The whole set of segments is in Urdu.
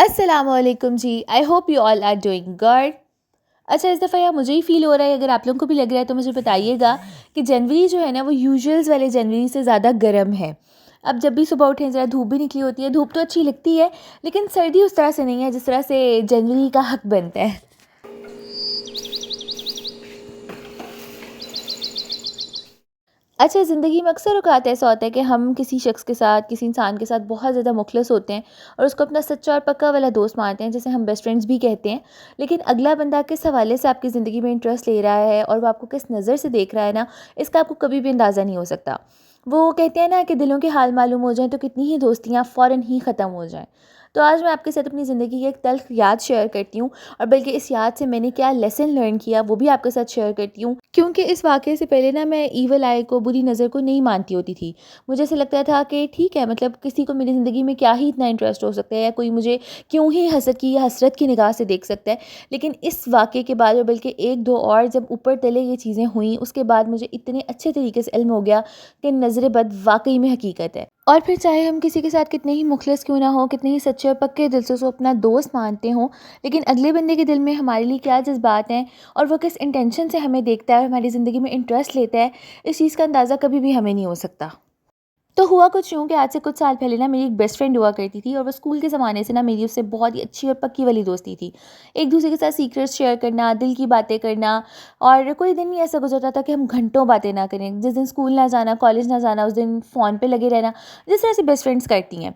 السلام علیکم جی، I hope you all are doing good. اچھا، اس دفعہ یا مجھے ہی فیل ہو رہا ہے، اگر آپ لوگوں کو بھی لگ رہا ہے تو مجھے بتائیے گا کہ جنوری جو ہے نا وہ یوزولز والے جنوری سے زیادہ گرم ہے۔ اب جب بھی صبح اٹھیں ذرا دھوپ بھی نکلی ہوتی ہے، دھوپ تو اچھی لگتی ہے لیکن سردی اس طرح سے نہیں ہے جس طرح سے جنوری کا حق بنتا ہے۔ اچھا، زندگی میں اکثر اوقات ایسا ہوتا ہے کہ ہم کسی شخص کے ساتھ، کسی انسان کے ساتھ بہت زیادہ مخلص ہوتے ہیں اور اس کو اپنا سچا اور پکا والا دوست مانتے ہیں، جسے ہم بیسٹ فرینڈز بھی کہتے ہیں۔ لیکن اگلا بندہ کس حوالے سے آپ کی زندگی میں انٹرسٹ لے رہا ہے اور وہ آپ کو کس نظر سے دیکھ رہا ہے نا، اس کا آپ کو کبھی بھی اندازہ نہیں ہو سکتا۔ وہ کہتے ہیں نا کہ دلوں کے حال معلوم ہو جائیں تو کتنی ہی دوستیاں فوراً ہی ختم ہو جائیں۔ تو آج میں آپ کے ساتھ اپنی زندگی کی ایک تلخ یاد شیئر کرتی ہوں، اور بلکہ اس یاد سے میں نے کیا لیسن لرن کیا وہ بھی آپ کے ساتھ شیئر کرتی ہوں، کیونکہ اس واقعے سے پہلے نا میں ایول آئی کو، بری نظر کو نہیں مانتی ہوتی تھی۔ مجھے ایسا لگتا تھا کہ ٹھیک ہے، مطلب کسی کو میری زندگی میں کیا ہی اتنا انٹرسٹ ہو سکتا ہے، یا کوئی مجھے کیوں ہی حسد کی یا حسرت کی نگاہ سے دیکھ سکتا ہے۔ لیکن اس واقعے کے بعد، اور بلکہ ایک دو اور جب اوپر تلے یہ چیزیں ہوئیں، اس کے بعد مجھے اتنے اچھے طریقے سے علم ہو گیا کہ نظر بد واقعی میں حقیقت ہے۔ اور پھر چاہے ہم کسی کے ساتھ کتنے ہی مخلص کیوں نہ ہوں، کتنے ہی سچے اور پکے دل سے اس کو اپنا دوست مانتے ہوں، لیکن اگلے بندے کے دل میں ہمارے لیے کیا جذبات ہیں اور وہ کس انٹینشن سے ہمیں دیکھتا ہے اور ہماری زندگی میں انٹرسٹ لیتا ہے، اس چیز کا اندازہ کبھی بھی ہمیں نہیں ہو سکتا۔ تو ہوا کچھ یوں کہ آج سے کچھ سال پہلے نا میری ایک بیسٹ فرینڈ ہوا کرتی تھی، اور وہ اسکول کے زمانے سے نا میری اس سے بہت ہی اچھی اور پکی والی دوستی تھی۔ ایک دوسرے کے ساتھ سیکریٹس شیئر کرنا، دل کی باتیں کرنا، اور کوئی دن نہیں ایسا گزرتا تھا کہ ہم گھنٹوں باتیں نہ کریں۔ جس دن اسکول نہ جانا، کالج نہ جانا، اس دن فون پہ لگے رہنا، جس طرح سے بیسٹ فرینڈس کرتی ہیں۔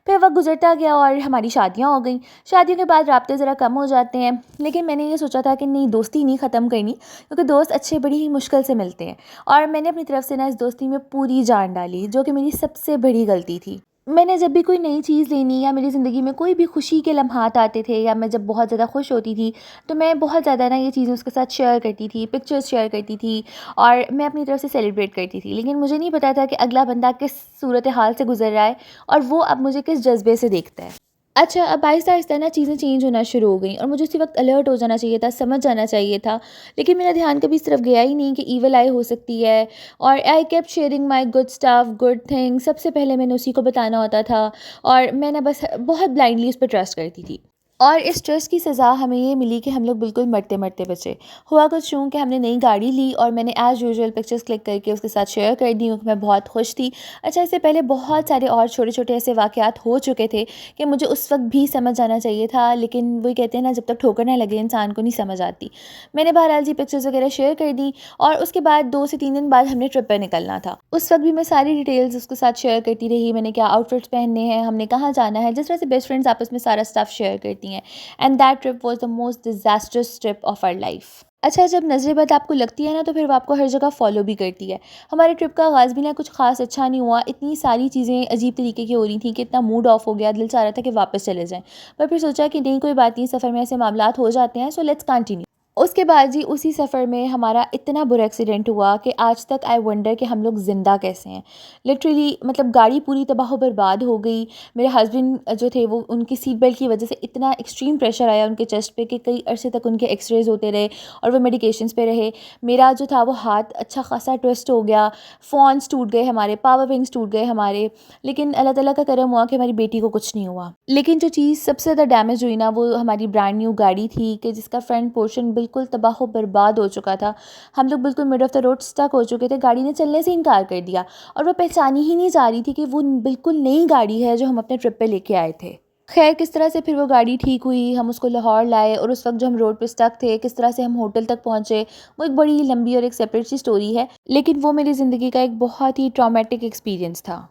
پھر وقت گزرتا گیا اور ہماری شادیاں ہو گئیں۔ شادیوں کے بعد رابطے ذرا کم ہو جاتے ہیں، لیکن میں نے یہ سوچا تھا کہ نہیں، دوستی نہیں ختم کرنی، کیونکہ دوست اچھے بڑی ہی مشکل سے ملتے ہیں۔ اور میں نے اپنی طرف سے نا اس دوستی میں پوری جان ڈالی، جو کہ میری سب سے بڑی غلطی تھی۔ میں نے جب بھی کوئی نئی چیز لینی، یا میری زندگی میں کوئی بھی خوشی کے لمحات آتے تھے، یا میں جب بہت زیادہ خوش ہوتی تھی، تو میں بہت زیادہ نا یہ چیزیں اس کے ساتھ شیئر کرتی تھی، پکچرز شیئر کرتی تھی، اور میں اپنی طرف سے سیلیبریٹ کرتی تھی۔ لیکن مجھے نہیں پتا تھا کہ اگلا بندہ کس صورتحال سے گزر رہا ہے، اور وہ اب مجھے کس جذبے سے دیکھتا ہے۔ اچھا، اب آہستہ آہستہ نا چیزیں چینج ہونا شروع ہو گئیں، اور مجھے اسی وقت الرٹ ہو جانا چاہیے تھا، سمجھ جانا چاہیے تھا، لیکن میرا دھیان کبھی اس طرف گیا ہی نہیں کہ ایول آئی ہو سکتی ہے۔ اور I kept sharing my good stuff, good thing, سب سے پہلے میں نے اسی کو بتانا ہوتا تھا، اور میں نے بس بہت بلائنڈلی اس پہ ٹرسٹ کرتی تھی۔ اور اس ٹرسٹ کی سزا ہمیں یہ ملی کہ ہم لوگ بالکل مرتے مرتے بچے۔ ہوا کچھ یوں کہ ہم نے نئی گاڑی لی، اور میں نے ایز یوزول پکچرز کلک کر کے اس کے ساتھ شیئر کر دی کیونکہ میں بہت خوش تھی۔ اچھا، اس سے پہلے بہت سارے اور چھوٹے چھوٹے ایسے واقعات ہو چکے تھے کہ مجھے اس وقت بھی سمجھ جانا چاہیے تھا، لیکن وہی کہتے ہیں نا، جب تک ٹھوکر نہ لگے انسان کو نہیں سمجھ آتی۔ میں نے بہرحال جی پکچرز وغیرہ شیئر کر دی، اور اس کے بعد 2 سے 3 دن بعد ہم نے ٹرپ پہ نکلنا تھا۔ اس وقت بھی میں ساری ڈیٹیلز اس کے ساتھ شیئر کرتی رہی، میں نے کیا آؤٹ فٹس پہننے ہیں، ہم نے کہاں جانا ہے، جس طرح سے بیسٹ فرینڈز آپس میں سارا اسٹف شیئر کرتی ہیں۔ And that trip was the most disastrous trip of our life. اچھا، جب نظر بد آپ کو لگتی ہے نا، تو پھر وہ آپ کو ہر جگہ فالو بھی کرتی ہے۔ ہمارے ٹرپ کا آغاز بھی نا کچھ خاص اچھا نہیں ہوا، اتنی ساری چیزیں عجیب طریقے کی ہو رہی تھیں کہ اتنا موڈ آف ہو گیا، دل چاہ رہا تھا کہ واپس چلے جائیں، پر پھر سوچا کہ نہیں، کوئی بات نہیں، سفر میں ایسے معاملات ہو جاتے ہیں، سو لیٹس کنٹینیو۔ اس کے بعد جی اسی سفر میں ہمارا اتنا برا ایکسیڈنٹ ہوا کہ آج تک آئی ونڈر کہ ہم لوگ زندہ کیسے ہیں۔ لٹرلی مطلب گاڑی پوری تباہ و برباد ہو گئی۔ میرے ہسبینڈ جو تھے، وہ ان کی سیٹ بیلٹ کی وجہ سے اتنا ایکسٹریم پریشر آیا ان کے چیسٹ پہ کہ کئی عرصے تک ان کے ایکس ریز ہوتے رہے، اور وہ میڈیکیشنز پہ رہے۔ میرا جو تھا وہ ہاتھ اچھا خاصا ٹویسٹ ہو گیا، فونز ٹوٹ گئے ہمارے، پاور بینکس ٹوٹ گئے ہمارے، لیکن اللہ تعالیٰ کا کرم ہوا کہ ہماری بیٹی کو کچھ نہیں ہوا۔ لیکن جو چیز سب سے زیادہ ڈیمیج ہوئی نا، وہ ہماری برانڈ نیو گاڑی تھی کہ جس کا فرنٹ پورشن بالکل تباہ و برباد ہو چکا تھا۔ ہم لوگ بالکل mid of the road stuck ہو چکے تھے، گاڑی نے چلنے سے انکار کر دیا، اور وہ پہچانی ہی نہیں جا رہی تھی کہ وہ بالکل نئی گاڑی ہے جو ہم اپنے ٹرپ پہ لے کے آئے تھے۔ خیر، کس طرح سے پھر وہ گاڑی ٹھیک ہوئی، ہم اس کو لاہور لائے، اور اس وقت جو ہم روڈ پہ اسٹک تھے، کس طرح سے ہم ہوٹل تک پہنچے، وہ ایک بڑی لمبی اور ایک سیپریٹ سی سٹوری ہے، لیکن وہ میری زندگی کا ایک بہت ہی ٹرامیٹک ایکسپیرینس تھا۔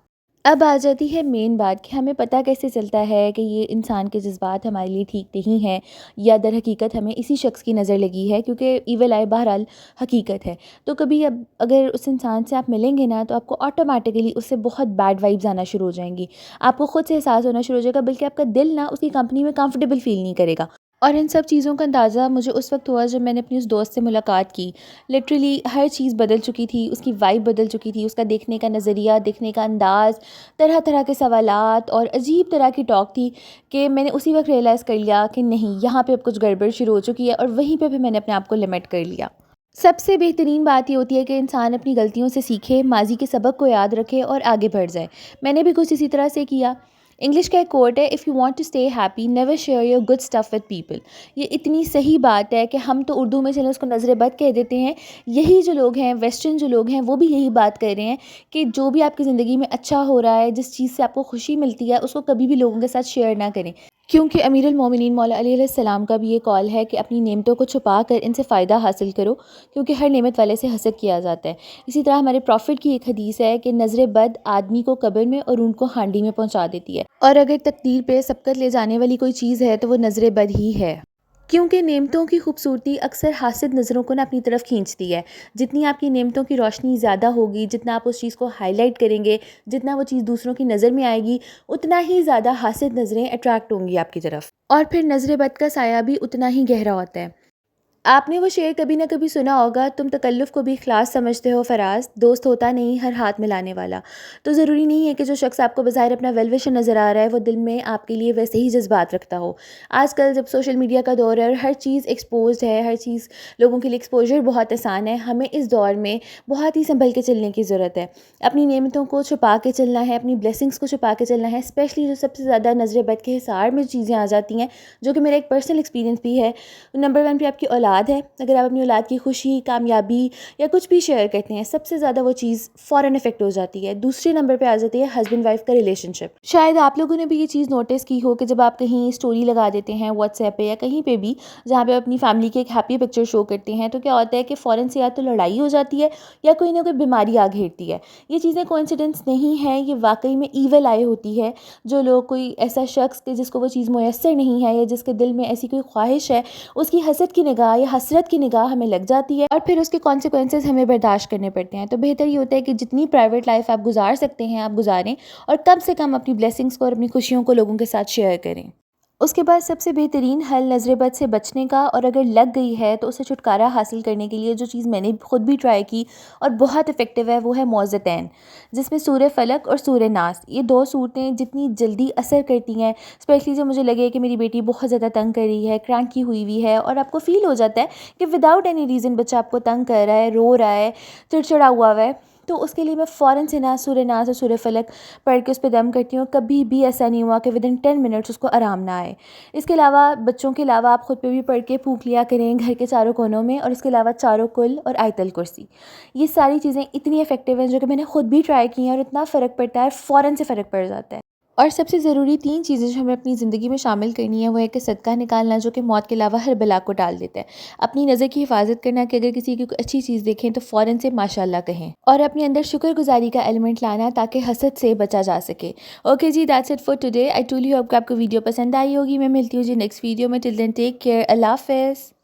اب آ جاتی ہے مین بات کہ ہمیں پتہ کیسے چلتا ہے کہ یہ انسان کے جذبات ہمارے لیے ٹھیک نہیں ہیں، یا در حقیقت ہمیں اسی شخص کی نظر لگی ہے، کیونکہ ایول آئی بہرحال حقیقت ہے۔ تو کبھی اب اگر اس انسان سے آپ ملیں گے نا، تو آپ کو آٹومیٹیکلی اس سے بہت بیڈ وائبز آنا شروع ہو جائیں گی، آپ کو خود سے احساس ہونا شروع ہو جائے گا، بلکہ آپ کا دل نا اس کی کمپنی میں کمفرٹیبل فیل نہیں کرے گا۔ اور ان سب چیزوں کا اندازہ مجھے اس وقت ہوا جب میں نے اپنی اس دوست سے ملاقات کی۔ لٹرلی ہر چیز بدل چکی تھی، اس کی وائب بدل چکی تھی، اس کا دیکھنے کا نظریہ، دیکھنے کا انداز، طرح طرح کے سوالات اور عجیب طرح کی ٹاک تھی کہ میں نے اسی وقت ریئلائز کر لیا کہ نہیں، یہاں پہ اب کچھ گڑبڑ شروع ہو چکی ہے، اور وہیں پہ میں نے اپنے آپ کو لمٹ کر لیا۔ سب سے بہترین بات یہ ہوتی ہے کہ انسان اپنی غلطیوں سے سیکھے، ماضی کے سبق کو یاد رکھے اور آگے بڑھ جائے۔ میں نے بھی کچھ اسی طرح سے کیا۔ انگلش کا ایک کوٹ ہے، if you want to stay happy never share your good stuff with people. یہ اتنی صحیح بات ہے کہ ہم تو اردو میں چلیں اس کو نظر بد کہہ دیتے ہیں. یہی جو لوگ ہیں ویسٹرن جو لوگ ہیں وہ بھی یہی بات کر رہے ہیں کہ جو بھی آپ کی زندگی میں اچھا ہو رہا ہے، جس چیز سے آپ کو خوشی ملتی ہے، اس کو کبھی بھی لوگوں کے ساتھ شیئر نہ کریں. کیونکہ امیر المومنین مولا علی علیہ السلام کا بھی یہ قول ہے کہ اپنی نعمتوں کو چھپا کر ان سے فائدہ حاصل کرو، کیونکہ ہر نعمت والے سے حسد کیا جاتا ہے. اسی طرح ہمارے پروفٹ کی ایک حدیث ہے کہ نظر بد آدمی کو قبر میں اور ان کو ہانڈی میں پہنچا دیتی ہے، اور اگر تقدیر پہ سبقت لے جانے والی کوئی چیز ہے تو وہ نظر بد ہی ہے. کیونکہ نعمتوں کی خوبصورتی اکثر حاسد نظروں کو اپنی طرف کھینچتی ہے. جتنی آپ کی نعمتوں کی روشنی زیادہ ہوگی، جتنا آپ اس چیز کو ہائی لائٹ کریں گے، جتنا وہ چیز دوسروں کی نظر میں آئے گی، اتنا ہی زیادہ حاسد نظریں اٹریکٹ ہوں گی آپ کی طرف، اور پھر نظر بد کا سایہ بھی اتنا ہی گہرا ہوتا ہے. آپ نے وہ شعر کبھی نہ کبھی سنا ہوگا، تم تکلف کو بھی اخلاص سمجھتے ہو فراز، دوست ہوتا نہیں ہر ہاتھ ملانے والا. تو ضروری نہیں ہے کہ جو شخص آپ کو بظاہر اپنا ویل وشر نظر آ رہا ہے وہ دل میں آپ کے لیے ویسے ہی جذبات رکھتا ہو. آج کل جب سوشل میڈیا کا دور ہے اور ہر چیز ایکسپوزڈ ہے، ہر چیز لوگوں کے لیے ایکسپوجر بہت آسان ہے، ہمیں اس دور میں بہت ہی سنبھل کے چلنے کی ضرورت ہے. اپنی نعمتوں کو چھپا کے چلنا ہے، اپنی بلیسنگس کو چھپا کے چلنا ہے. اسپیشلی جو سب سے زیادہ نظر بد کے حصار میں چیزیں آ جاتی ہیں، جو کہ میرا ایک پرسنل ایکسپیرینس بھی ہے. نمبر 1 پہ آپ کی اولاد ہے. اگر آپ اپنی اولاد کی خوشی، کامیابی یا کچھ بھی شیئر کرتے ہیں، سب سے زیادہ وہ چیز فوراً افیکٹ ہو جاتی ہے. دوسرے نمبر پہ آ جاتی ہے ہسبینڈ وائف کا ریلیشن شپ. شاید آپ لوگوں نے بھی یہ چیز نوٹس کی ہو کہ جب آپ کہیں اسٹوری لگا دیتے ہیں واٹس ایپ پہ یا کہیں پہ بھی جہاں پہ اپنی فیملی کے ایک ہیپی پکچر شو کرتے ہیں، تو کیا ہوتا ہے کہ فوراً سے یا تو لڑائی ہو جاتی ہے یا کوئی نہ کوئی بیماری آ گھیرتی ہے. یہ چیزیں کوئنسیڈنس نہیں ہے، یہ واقعی میں ایول آئی ہوتی ہے. جو لوگ کوئی ایسا شخص کہ جس کو وہ چیز میسر نہیں ہے یا جس کے دل میں ایسی کوئی خواہش ہے، اس کی حسد کی نگاہ یا حسرت کی نگاہ ہمیں لگ جاتی ہے اور پھر اس کے کانسیکوینسز ہمیں برداشت کرنے پڑتے ہیں. تو بہتر یہ ہوتا ہے کہ جتنی پرائیویٹ لائف آپ گزار سکتے ہیں آپ گزاریں، اور کم سے کم اپنی بلیسنگز کو اور اپنی خوشیوں کو لوگوں کے ساتھ شیئر کریں. اس کے بعد سب سے بہترین حل نظر بد سے بچنے کا، اور اگر لگ گئی ہے تو اسے چھٹکارا حاصل کرنے کے لیے جو چیز میں نے خود بھی ٹرائی کی اور بہت افیکٹو ہے وہ ہے موعظتین، جس میں سورہ فلق اور سورہ ناس. یہ 2 صورتیں جتنی جلدی اثر کرتی ہیں، اسپیشلی جب مجھے لگے کہ میری بیٹی بہت زیادہ تنگ کر رہی ہے، کرانکی ہوئی ہے، اور آپ کو فیل ہو جاتا ہے کہ وداؤٹ اینی ریزن بچہ آپ کو تنگ کر رہا ہے، رو رہا ہے، چڑچڑا ہوا ہے، تو اس کے لیے میں فوراً سے سورہ ناس اور سورہ فلق پڑھ کے اس پہ دم کرتی ہوں. کبھی بھی ایسا نہیں ہوا کہ ودن 10 منٹس اس کو آرام نہ آئے. اس کے علاوہ بچوں کے علاوہ آپ خود پہ بھی پڑھ کے پھونک لیا کریں گھر کے چاروں کونوں میں، اور اس کے علاوہ چاروں کل اور آیت الکرسی. یہ ساری چیزیں اتنی افیکٹو ہیں جو کہ میں نے خود بھی ٹرائی کی ہیں، اور اتنا فرق پڑتا ہے، فوراً سے فرق پڑ جاتا ہے. اور سب سے ضروری 3 چیزیں جو ہمیں اپنی زندگی میں شامل کرنی ہے وہ ہے کہ صدقہ نکالنا، جو کہ موت کے علاوہ ہر بلا کو ٹال دیتا ہے. اپنی نظر کی حفاظت کرنا کہ اگر کسی کی کوئی اچھی چیز دیکھیں تو فوراً سے ماشاءاللہ کہیں، اور اپنے اندر شکر گزاری کا ایلیمنٹ لانا تاکہ حسد سے بچا جا سکے. اوکے جی، that's it for today. I truly hope کہ آپ کو ویڈیو پسند آئی ہوگی. میں ملتی ہوں جی نیکسٹ ویڈیو میں. ٹل دین ٹیک کیئر. اللہ حافظ.